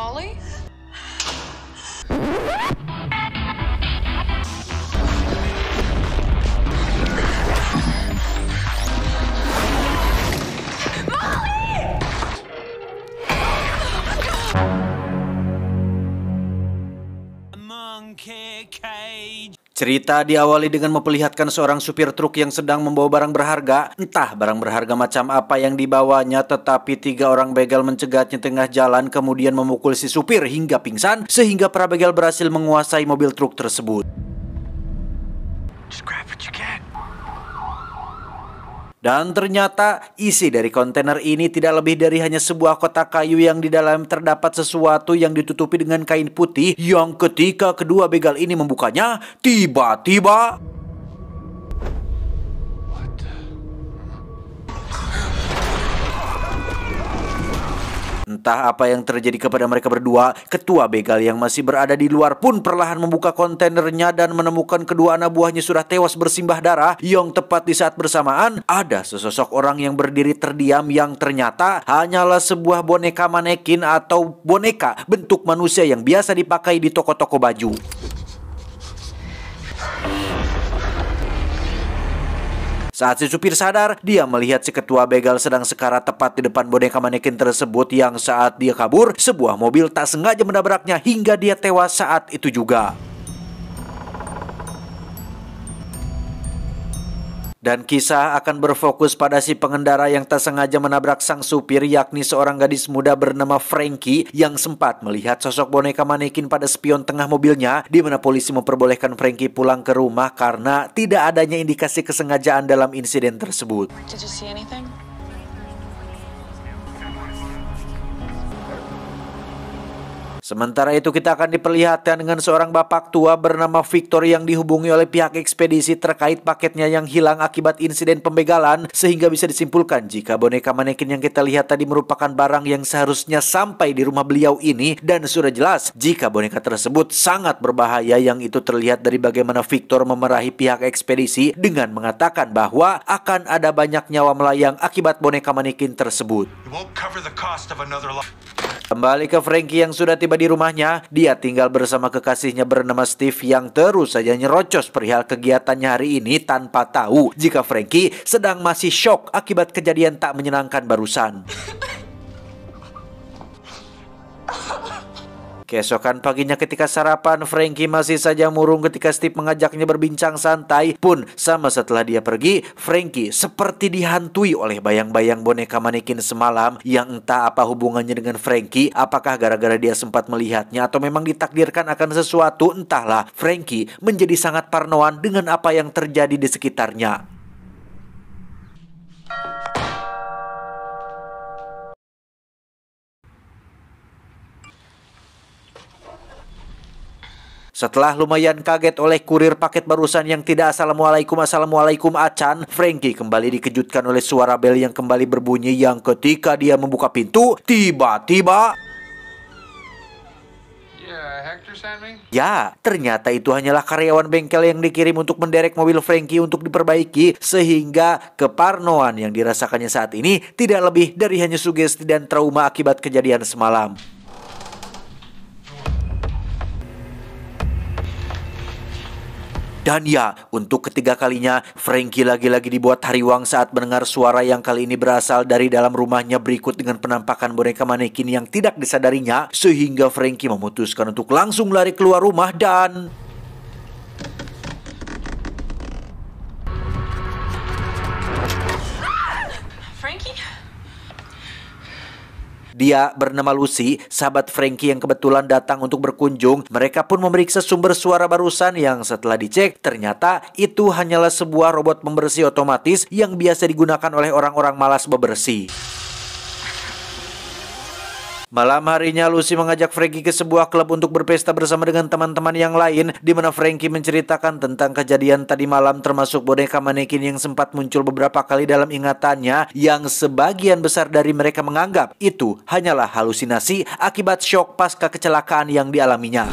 volley? Cerita diawali dengan memperlihatkan seorang supir truk yang sedang membawa barang berharga. Entah barang berharga macam apa yang dibawanya, tetapi 3 orang begal mencegatnya tengah jalan kemudian memukul si supir hingga pingsan sehingga para begal berhasil menguasai mobil truk tersebut. Dan ternyata isi dari kontainer ini tidak lebih dari hanya sebuah kotak kayu yang di dalam terdapat sesuatu yang ditutupi dengan kain putih, yang ketika kedua begal ini membukanya, tiba-tiba entah apa yang terjadi kepada mereka berdua, ketua begal yang masih berada di luar pun perlahan membuka kontainernya dan menemukan kedua anak buahnya sudah tewas bersimbah darah. Yang tepat di saat bersamaan, ada sesosok orang yang berdiri terdiam yang ternyata hanyalah sebuah boneka manekin atau boneka bentuk manusia yang biasa dipakai di toko-toko baju. Saat si supir sadar, dia melihat si ketua begal sedang sekarat tepat di depan boneka manekin tersebut yang saat dia kabur, sebuah mobil tak sengaja menabraknya hingga dia tewas saat itu juga. Dan kisah akan berfokus pada si pengendara yang tak sengaja menabrak sang supir, yakni seorang gadis muda bernama Frankie yang sempat melihat sosok boneka manekin pada spion tengah mobilnya, di mana polisi memperbolehkan Frankie pulang ke rumah karena tidak adanya indikasi kesengajaan dalam insiden tersebut. Did you see anything? Sementara itu kita akan diperlihatkan dengan seorang bapak tua bernama Victor yang dihubungi oleh pihak ekspedisi terkait paketnya yang hilang akibat insiden pembegalan, sehingga bisa disimpulkan jika boneka manekin yang kita lihat tadi merupakan barang yang seharusnya sampai di rumah beliau ini, dan sudah jelas jika boneka tersebut sangat berbahaya, yang itu terlihat dari bagaimana Victor memerahi pihak ekspedisi dengan mengatakan bahwa akan ada banyak nyawa melayang akibat boneka manekin tersebut. Kembali ke Frankie yang sudah tiba di rumahnya, dia tinggal bersama kekasihnya bernama Steve yang terus saja nyerocos perihal kegiatannya hari ini tanpa tahu jika Frankie sedang masih shock akibat kejadian tak menyenangkan barusan. Keesokan paginya ketika sarapan, Frankie masih saja murung ketika Steve mengajaknya berbincang santai. Pun sama setelah dia pergi, Frankie seperti dihantui oleh bayang-bayang boneka manekin semalam yang entah apa hubungannya dengan Frankie. Apakah gara-gara dia sempat melihatnya atau memang ditakdirkan akan sesuatu, entahlah. Frankie menjadi sangat parnoan dengan apa yang terjadi di sekitarnya. Setelah lumayan kaget oleh kurir paket barusan yang tidak assalamualaikum acan, Frankie kembali dikejutkan oleh suara bel yang kembali berbunyi, yang ketika dia membuka pintu, tiba-tiba ya, ternyata itu hanyalah karyawan bengkel yang dikirim untuk menderek mobil Frankie untuk diperbaiki, sehingga keparnoan yang dirasakannya saat ini tidak lebih dari hanya sugesti dan trauma akibat kejadian semalam. Dan ya, untuk ketiga kalinya, Frankie lagi-lagi dibuat hariwang saat mendengar suara yang kali ini berasal dari dalam rumahnya berikut dengan penampakan boneka manekin yang tidak disadarinya, sehingga Frankie memutuskan untuk langsung lari keluar rumah dan dia bernama Lucy, sahabat Frankie yang kebetulan datang untuk berkunjung. Mereka pun memeriksa sumber suara barusan yang setelah dicek, ternyata itu hanyalah sebuah robot pembersih otomatis yang biasa digunakan oleh orang-orang malas bebersih. Malam harinya, Lucy mengajak Frankie ke sebuah klub untuk berpesta bersama dengan teman-teman yang lain, di mana Frankie menceritakan tentang kejadian tadi malam, termasuk boneka manekin yang sempat muncul beberapa kali dalam ingatannya, yang sebagian besar dari mereka menganggap itu hanyalah halusinasi akibat shock pasca kecelakaan yang dialaminya.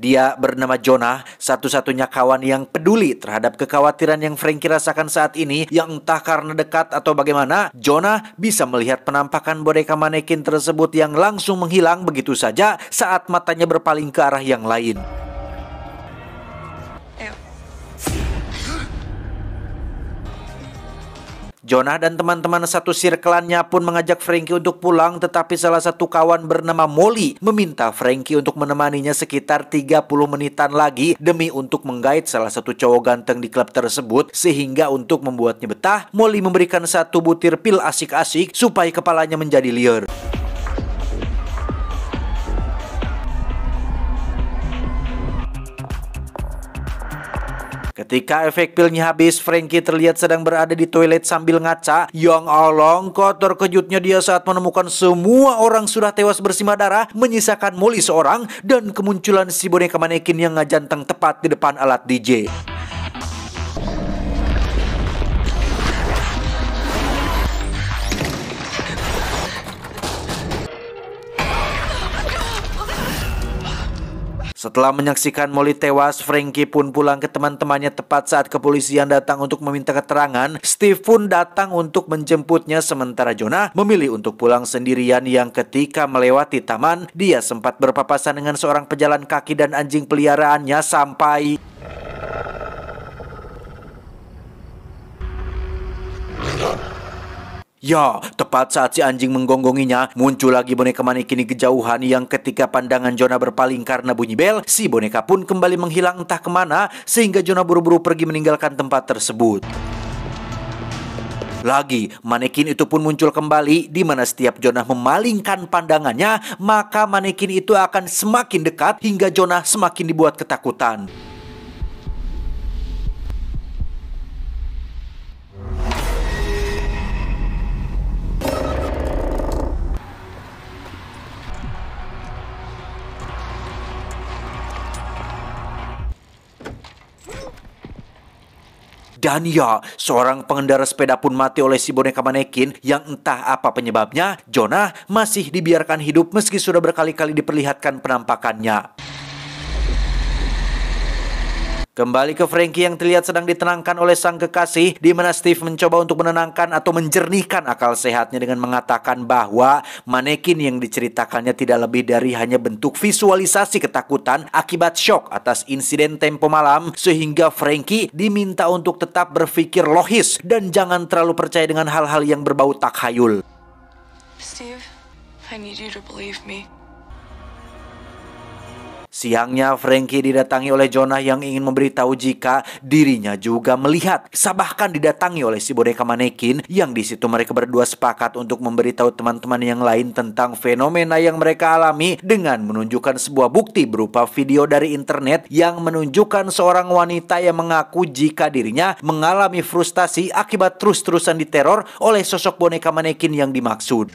Dia bernama Jonah, satu-satunya kawan yang peduli terhadap kekhawatiran yang Frankie rasakan saat ini, yang entah karena dekat atau bagaimana, Jonah bisa melihat penampakan boneka manekin tersebut yang langsung menghilang begitu saja saat matanya berpaling ke arah yang lain. Jonah dan teman-teman satu sirkelannya pun mengajak Frankie untuk pulang, tetapi salah satu kawan bernama Molly meminta Frankie untuk menemaninya sekitar 30 menitan lagi demi untuk menggait salah satu cowok ganteng di klub tersebut, sehingga untuk membuatnya betah, Molly memberikan satu butir pil asik-asik supaya kepalanya menjadi liar. Ketika efek pilnya habis, Frankie terlihat sedang berada di toilet sambil ngaca. Yang alangkah terkejutnya dia saat menemukan semua orang sudah tewas bersimbah darah, menyisakan Molly seorang dan kemunculan si boneka manekin yang ngajanteng tepat di depan alat DJ. Setelah menyaksikan Molly tewas, Frankie pun pulang ke teman-temannya tepat saat kepolisian datang untuk meminta keterangan. Steve pun datang untuk menjemputnya, sementara Jonah memilih untuk pulang sendirian, yang ketika melewati taman, dia sempat berpapasan dengan seorang pejalan kaki dan anjing peliharaannya sampai... Ya, tepat saat si anjing menggonggonginya, muncul lagi boneka manekin di kejauhan yang ketika pandangan Jonah berpaling karena bunyi bel, si boneka pun kembali menghilang entah kemana, sehingga Jonah buru-buru pergi meninggalkan tempat tersebut. Lagi, manekin itu pun muncul kembali, di mana setiap Jonah memalingkan pandangannya, maka manekin itu akan semakin dekat hingga Jonah semakin dibuat ketakutan. Dan ya, seorang pengendara sepeda pun mati oleh si boneka manekin yang entah apa penyebabnya. Jonah masih dibiarkan hidup meski sudah berkali-kali diperlihatkan penampakannya. Kembali ke Frankie yang terlihat sedang ditenangkan oleh sang kekasih, di mana Steve mencoba untuk menenangkan atau menjernihkan akal sehatnya dengan mengatakan bahwa manekin yang diceritakannya tidak lebih dari hanya bentuk visualisasi ketakutan akibat shock atas insiden tempo malam, sehingga Frankie diminta untuk tetap berpikir logis dan jangan terlalu percaya dengan hal-hal yang berbau takhayul. Steve, I need you to believe me. Siangnya, Frankie didatangi oleh Jonah yang ingin memberitahu jika dirinya juga melihat, bahkan didatangi oleh si boneka manekin, yang di situ mereka berdua sepakat untuk memberitahu teman-teman yang lain tentang fenomena yang mereka alami dengan menunjukkan sebuah bukti berupa video dari internet yang menunjukkan seorang wanita yang mengaku jika dirinya mengalami frustasi akibat terus-terusan diteror oleh sosok boneka manekin yang dimaksud.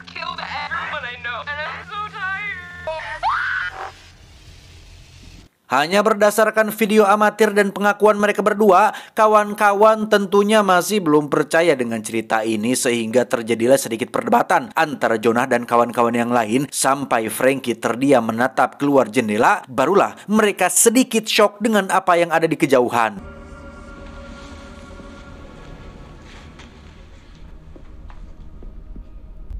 Hanya berdasarkan video amatir dan pengakuan mereka berdua, kawan-kawan tentunya masih belum percaya dengan cerita ini, sehingga terjadilah sedikit perdebatan antara Jonah dan kawan-kawan yang lain, sampai Frankie terdiam menatap keluar jendela. Barulah mereka sedikit shock dengan apa yang ada di kejauhan.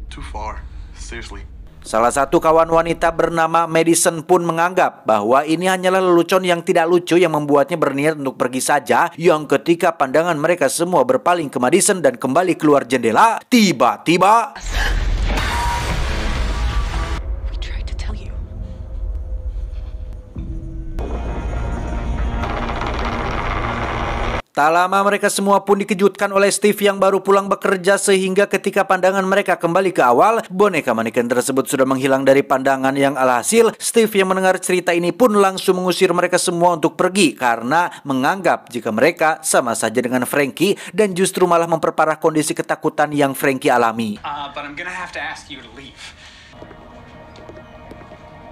Too far, seriously. Salah satu kawan wanita bernama Madison pun menganggap bahwa ini hanyalah lelucon yang tidak lucu yang membuatnya berniat untuk pergi saja, yang ketika pandangan mereka semua berpaling ke Madison dan kembali keluar jendela, tiba-tiba... Tak lama mereka semua pun dikejutkan oleh Steve yang baru pulang bekerja, sehingga ketika pandangan mereka kembali ke awal, boneka manekin tersebut sudah menghilang dari pandangan, yang alhasil Steve yang mendengar cerita ini pun langsung mengusir mereka semua untuk pergi karena menganggap jika mereka sama saja dengan Frankie dan justru malah memperparah kondisi ketakutan yang Frankie alami. But I'm gonna have to ask you to leave.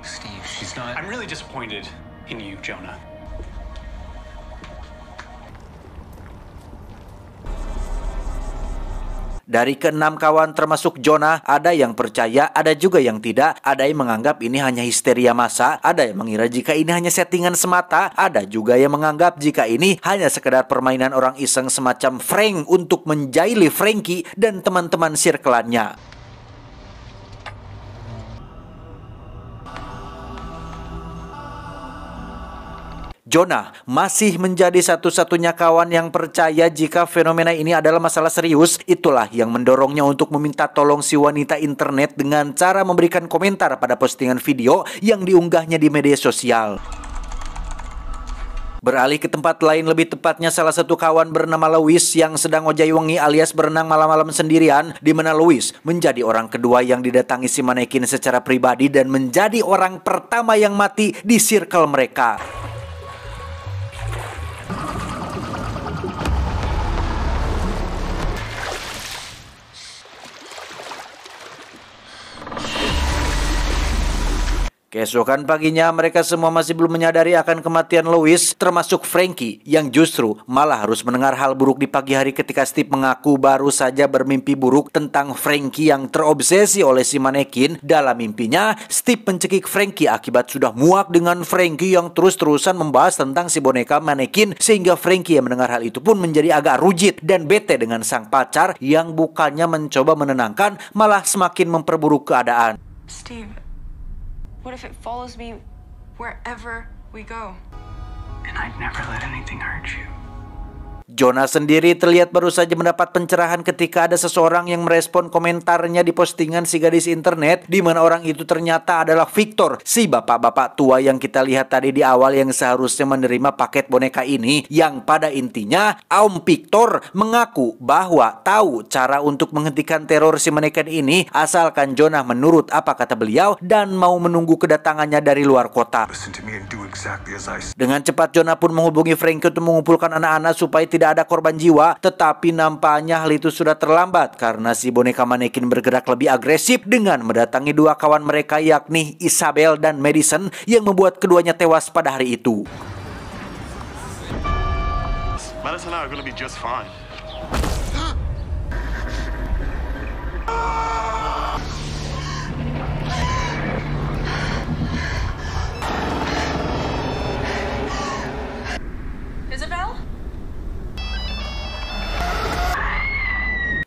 Steve, she's not... I'm really disappointed in you, Jonah. Dari keenam kawan termasuk Jonah, ada yang percaya, ada juga yang tidak. Ada yang menganggap ini hanya histeria massa, ada yang mengira jika ini hanya settingan semata, ada juga yang menganggap jika ini hanya sekedar permainan orang iseng semacam Frank untuk menjaili Frankie dan teman-teman circle-annya. Jonah masih menjadi satu-satunya kawan yang percaya jika fenomena ini adalah masalah serius. Itulah yang mendorongnya untuk meminta tolong si wanita internet dengan cara memberikan komentar pada postingan video yang diunggahnya di media sosial. Beralih ke tempat lain, lebih tepatnya salah satu kawan bernama Louis yang sedang ojai wengi alias berenang malam-malam sendirian, di mana Louis menjadi orang kedua yang didatangi si manekin secara pribadi dan menjadi orang pertama yang mati di circle mereka. Keesokan paginya mereka semua masih belum menyadari akan kematian Louis, termasuk Frankie yang justru malah harus mendengar hal buruk di pagi hari ketika Steve mengaku baru saja bermimpi buruk tentang Frankie yang terobsesi oleh si manekin. Dalam mimpinya, Steve mencekik Frankie akibat sudah muak dengan Frankie yang terus-terusan membahas tentang si boneka manekin, sehingga Frankie yang mendengar hal itu pun menjadi agak rujit dan bete dengan sang pacar yang bukannya mencoba menenangkan, malah semakin memperburuk keadaan. Steve, what if it follows me wherever we go? And I'd never let anything hurt you. Jonah sendiri terlihat baru saja mendapat pencerahan ketika ada seseorang yang merespon komentarnya di postingan si gadis internet, di mana orang itu ternyata adalah Victor, si bapak-bapak tua yang kita lihat tadi di awal yang seharusnya menerima paket boneka ini, yang pada intinya Om Victor mengaku bahwa tahu cara untuk menghentikan teror si manekin ini asalkan Jonah menurut apa kata beliau dan mau menunggu kedatangannya dari luar kota. Dengan cepat Jonah pun menghubungi Frankie untuk mengumpulkan anak-anak supaya tidak ada korban jiwa, tetapi nampaknya hal itu sudah terlambat karena si boneka manekin bergerak lebih agresif dengan mendatangi dua kawan mereka yakni Isabel dan Madison yang membuat keduanya tewas pada hari itu. Madison and I are gonna be just fine. Isabel?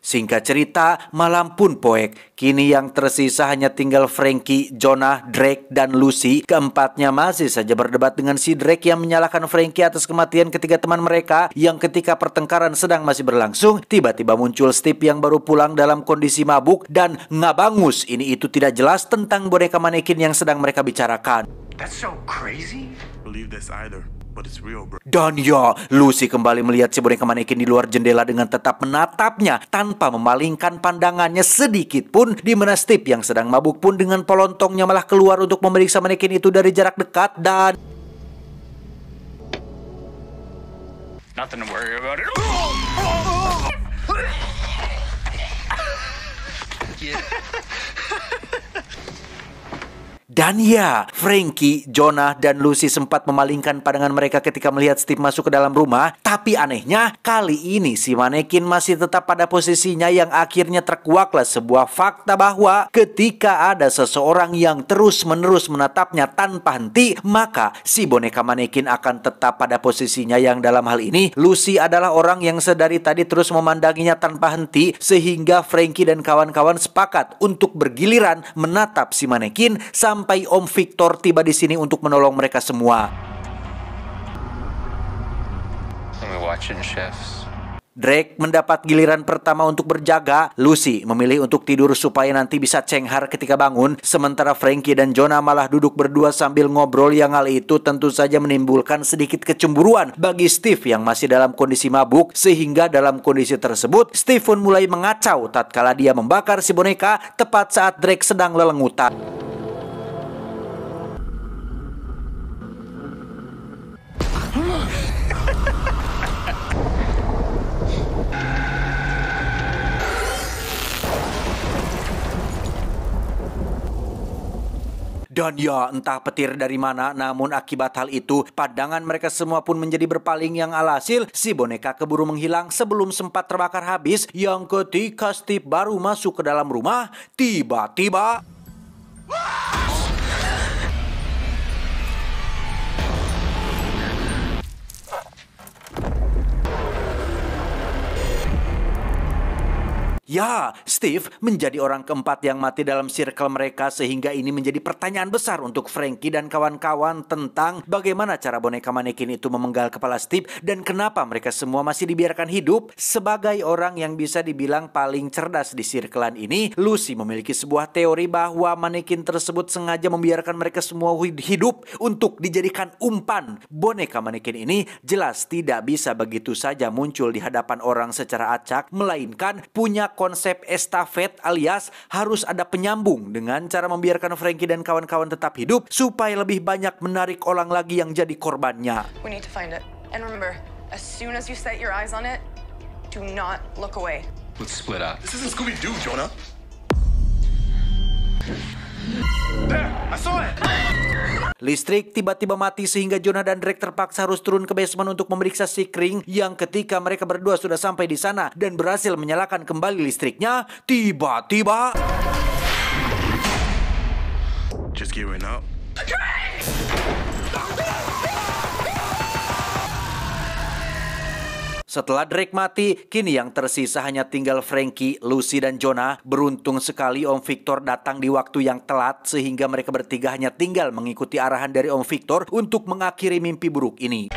Singkat cerita, malam pun poek. Kini yang tersisa hanya tinggal Frankie, Jonah, Drake, dan Lucy. Keempatnya masih saja berdebat dengan si Drake yang menyalahkan Frankie atas kematian ketiga teman mereka, yang ketika pertengkaran sedang masih berlangsung, tiba-tiba muncul Steve yang baru pulang dalam kondisi mabuk dan ngabangus. Ini itu tidak jelas tentang boneka manekin yang sedang mereka bicarakan. That's so crazy. Believe this either, but it's real, bro. Dan ya, Lucy kembali melihat si boneka manekin di luar jendela dengan tetap menatapnya tanpa memalingkan pandangannya sedikit pun, di mana Steve yang sedang mabuk pun dengan pelontongnya malah keluar untuk memeriksa manekin itu dari jarak dekat dan... Nothing to worry about it. Dan ya, Frankie, Jonah, dan Lucy sempat memalingkan pandangan mereka ketika melihat Steve masuk ke dalam rumah. Tapi anehnya, kali ini si manekin masih tetap pada posisinya yang akhirnya terkuaklah sebuah fakta bahwa ketika ada seseorang yang terus-menerus menatapnya tanpa henti, maka si boneka manekin akan tetap pada posisinya yang dalam hal ini, Lucy adalah orang yang sedari tadi terus memandanginya tanpa henti, sehingga Frankie dan kawan-kawan sepakat untuk bergiliran menatap si manekin sampai Om Victor tiba di sini untuk menolong mereka semua. Drake mendapat giliran pertama untuk berjaga. Lucy memilih untuk tidur supaya nanti bisa cenghar ketika bangun. Sementara Frankie dan Jonah malah duduk berdua sambil ngobrol, yang hal itu tentu saja menimbulkan sedikit kecemburuan bagi Steve yang masih dalam kondisi mabuk. Sehingga dalam kondisi tersebut, Steve pun mulai mengacau tatkala dia membakar si boneka tepat saat Drake sedang lelengutan. Dan ya entah petir dari mana, namun akibat hal itu pandangan mereka semua pun menjadi berpaling yang alhasil si boneka keburu menghilang sebelum sempat terbakar habis. Yang ketika Steve baru masuk ke dalam rumah, tiba-tiba ya, Steve menjadi orang keempat yang mati dalam circle mereka sehingga ini menjadi pertanyaan besar untuk Frankie dan kawan-kawan tentang bagaimana cara boneka manekin itu memenggal kepala Steve dan kenapa mereka semua masih dibiarkan hidup. Sebagai orang yang bisa dibilang paling cerdas di circlean ini, Lucy memiliki sebuah teori bahwa manekin tersebut sengaja membiarkan mereka semua hidup untuk dijadikan umpan. Boneka manekin ini jelas tidak bisa begitu saja muncul di hadapan orang secara acak, melainkan punya konsep estafet alias harus ada penyambung dengan cara membiarkan Frankie dan kawan-kawan tetap hidup supaya lebih banyak menarik orang lagi yang jadi korbannya. We need to find it. And remember, as soon as you set your eyes on it, do not look away. Let's split up. This isn't Scooby-Doo, Jonah. There, I saw it. Listrik tiba-tiba mati sehingga Jonah dan Drake terpaksa harus turun ke basement untuk memeriksa si Kring yang ketika mereka berdua sudah sampai di sana dan berhasil menyalakan kembali listriknya, tiba-tiba Just gearing up. Setelah Drake mati, kini yang tersisa hanya tinggal Frankie, Lucy, dan Jonah. Beruntung sekali Om Victor datang di waktu yang telat sehingga mereka bertiga hanya tinggal mengikuti arahan dari Om Victor untuk mengakhiri mimpi buruk ini.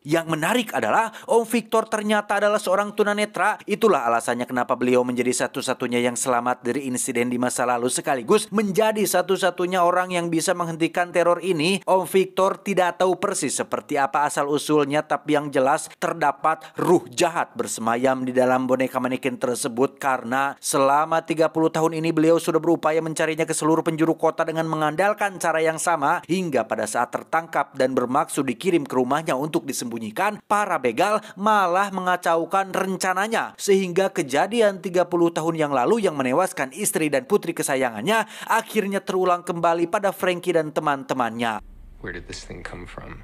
Yang menarik adalah Om Victor ternyata adalah seorang tunanetra. Itulah alasannya kenapa beliau menjadi satu-satunya yang selamat dari insiden di masa lalu sekaligus menjadi satu-satunya orang yang bisa menghentikan teror ini. Om Victor tidak tahu persis seperti apa asal-usulnya, tapi yang jelas terdapat ruh jahat bersemayam di dalam boneka manekin tersebut karena selama 30 tahun ini beliau sudah berupaya mencarinya ke seluruh penjuru kota dengan mengandalkan cara yang sama hingga pada saat tertangkap dan bermaksud dikirim ke rumahnya untuk disembunyikan. Para begal malah mengacaukan rencananya sehingga kejadian 30 tahun yang lalu yang menewaskan istri dan putri kesayangannya akhirnya terulang kembali pada Frankie dan teman-temannya. Where did this thing come from?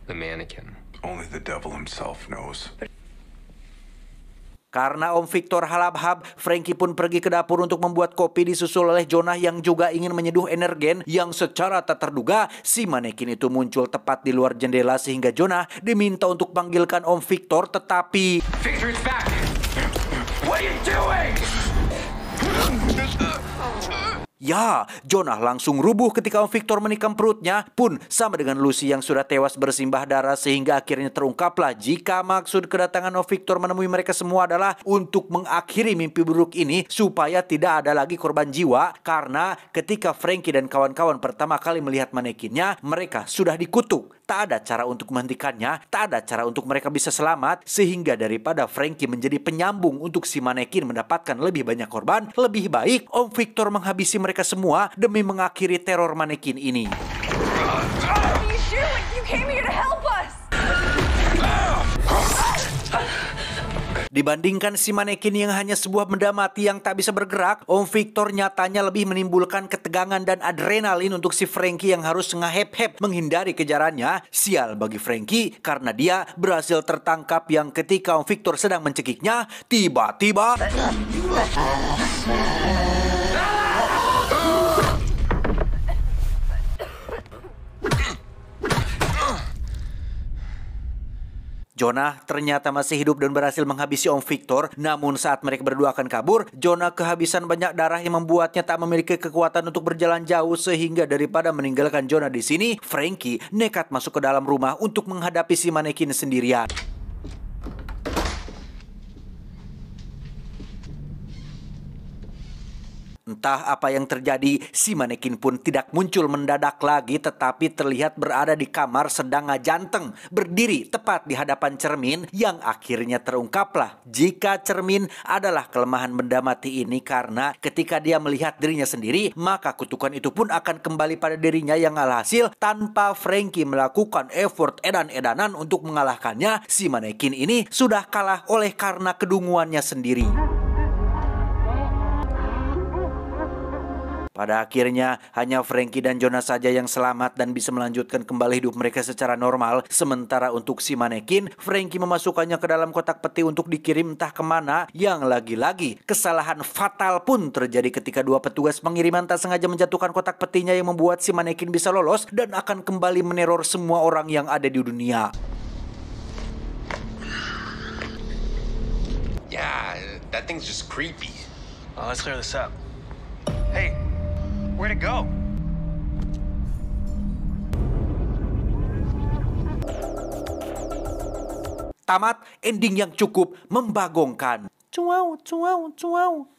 The mannequin. Only the devil himself knows. Karena Om Victor halab-hab, Frankie pun pergi ke dapur untuk membuat kopi disusul oleh Jonah yang juga ingin menyeduh energen yang secara tak terduga si manekin itu muncul tepat di luar jendela sehingga Jonah diminta untuk panggilkan Om Victor tetapi Victor, it's back! What are you doing? ya, Jonah langsung rubuh ketika Om Victor menikam perutnya pun sama dengan Lucy yang sudah tewas bersimbah darah sehingga akhirnya terungkaplah jika maksud kedatangan Om Victor menemui mereka semua adalah untuk mengakhiri mimpi buruk ini supaya tidak ada lagi korban jiwa karena ketika Frankie dan kawan-kawan pertama kali melihat manekinnya mereka sudah dikutuk. Tak ada cara untuk menghentikannya, tak ada cara untuk mereka bisa selamat sehingga daripada Frankie menjadi penyambung untuk si manekin mendapatkan lebih banyak korban, lebih baik Om Victor menghabisi mereka semua demi mengakhiri teror manekin ini. What are you doing? You came here to help us! Dibandingkan si manekin yang hanya sebuah benda mati yang tak bisa bergerak, Om Victor nyatanya lebih menimbulkan ketegangan dan adrenalin untuk si Frankie yang harus ngehep-hep menghindari kejarannya. Sial bagi Frankie karena dia berhasil tertangkap yang ketika Om Victor sedang mencekiknya, tiba-tiba Jonah ternyata masih hidup dan berhasil menghabisi Om Victor. Namun saat mereka berdua akan kabur, Jonah kehabisan banyak darah yang membuatnya tak memiliki kekuatan untuk berjalan jauh sehingga daripada meninggalkan Jonah di sini, Frankie nekat masuk ke dalam rumah untuk menghadapi si manekin sendirian. Entah apa yang terjadi, si manekin pun tidak muncul mendadak lagi tetapi terlihat berada di kamar sedang ngajanteng, berdiri tepat di hadapan cermin yang akhirnya terungkaplah jika cermin adalah kelemahan benda mati ini karena ketika dia melihat dirinya sendiri, maka kutukan itu pun akan kembali pada dirinya yang alhasil tanpa Frankie melakukan effort edan-edanan untuk mengalahkannya, si manekin ini sudah kalah oleh karena kedunguannya sendiri. Pada akhirnya, hanya Frankie dan Jonas saja yang selamat dan bisa melanjutkan kembali hidup mereka secara normal. Sementara untuk si manekin, Frankie memasukkannya ke dalam kotak peti untuk dikirim entah kemana. Yang lagi-lagi, kesalahan fatal pun terjadi ketika dua petugas pengiriman tak sengaja menjatuhkan kotak petinya yang membuat si manekin bisa lolos dan akan kembali meneror semua orang yang ada di dunia. Yeah, that thing's just creepy. Let's clear this up. Hey, where'd it go? Tamat ending yang cukup membagongkan. Cuau, cuau, cuau.